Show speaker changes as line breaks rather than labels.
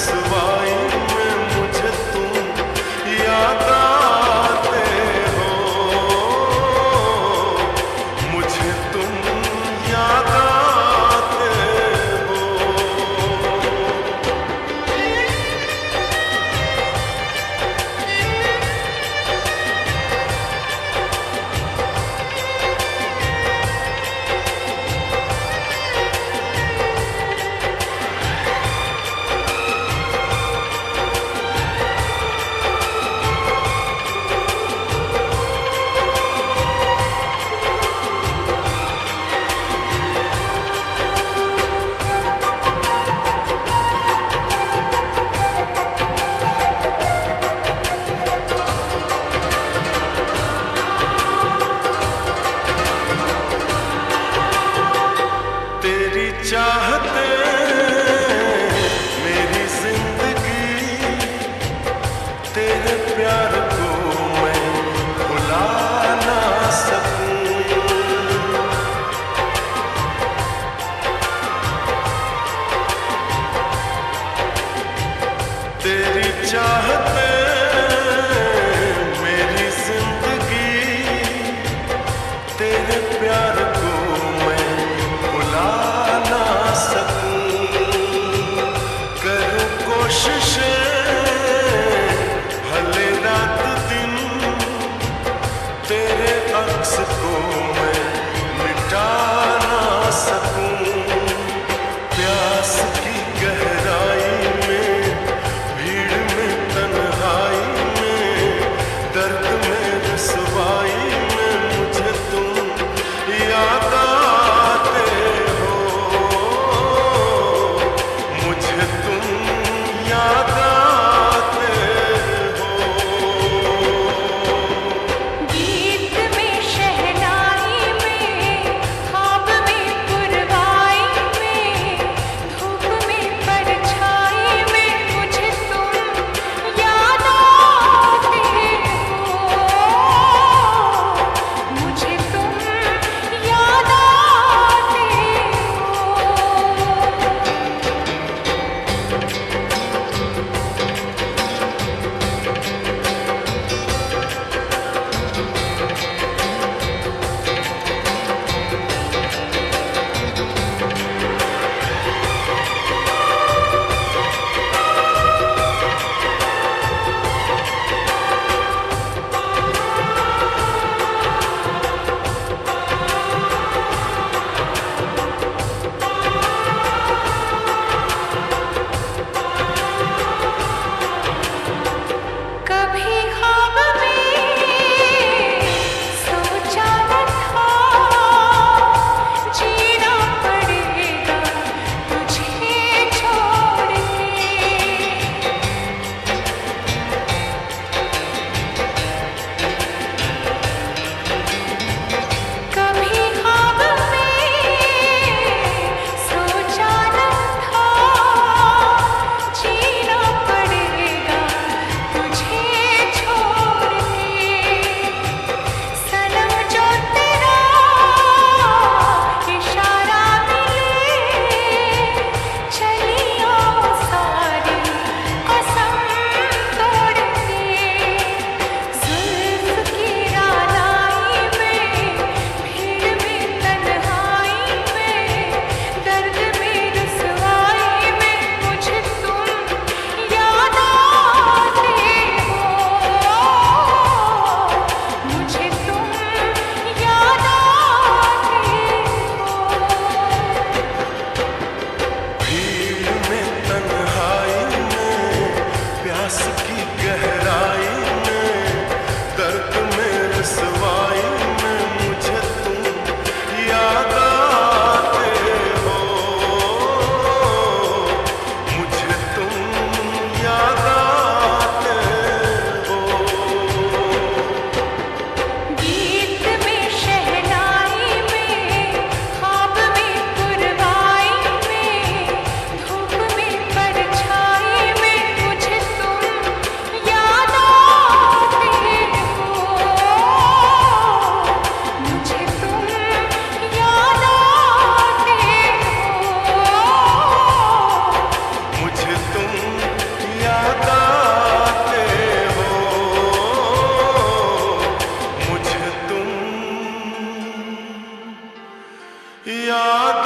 रुसवाई में मुझे तुम याद आते हो, मुझे तुम याद आते हो। तेरी चाहते मेरी जिंदगी, तेरे प्यार को मैं भुला ना सकूं। तेरी चाहते मेरी जिंदगी, तेरे प्यार को मैं भुला ना सकूं। करूं कोशिशें भले रात दिन, तेरे अक्स को मैं मिटा ना सकूं। प्यास की गहराई में, भीड़ में, तन्हाई में, दर्द में, रुसवाई में मुझे तुम याद आते हो, मुझे तुम याद आते हो।
गीत में, शहनाई में, ख्वाब में, पुरवाई में, धूप में, परछाई में मुझे तुम याद आते हो, मुझे तुम याद आते कभी ख्वाब में सोचा न था, जीना पड़ेगा तुझे छोड़ के। कभी ख्वाब में सोचा न था, जीना पड़ेगा तुझे छोड़ के। सनम जो तेरा इशारा मिले, चली आओ सारी कसम तोड़ के। जुल्फ की रानाई में, भीड़ में, तन्हाई में, दर्द में, रुसवाई में मुझे तुम याद आते हो, मुझे तुम याद आते हो।
भीड़ में, तन्हाई में, प्यास की गहराई में, दर्द में, रुसवाई में मुझे तुम याद आते हो, मुझे तुम याद आते हो।
गीत में, शहनाई में, ख्वाब में, पुरवाई में, धूप में, परछाई में मुझे तुम
याद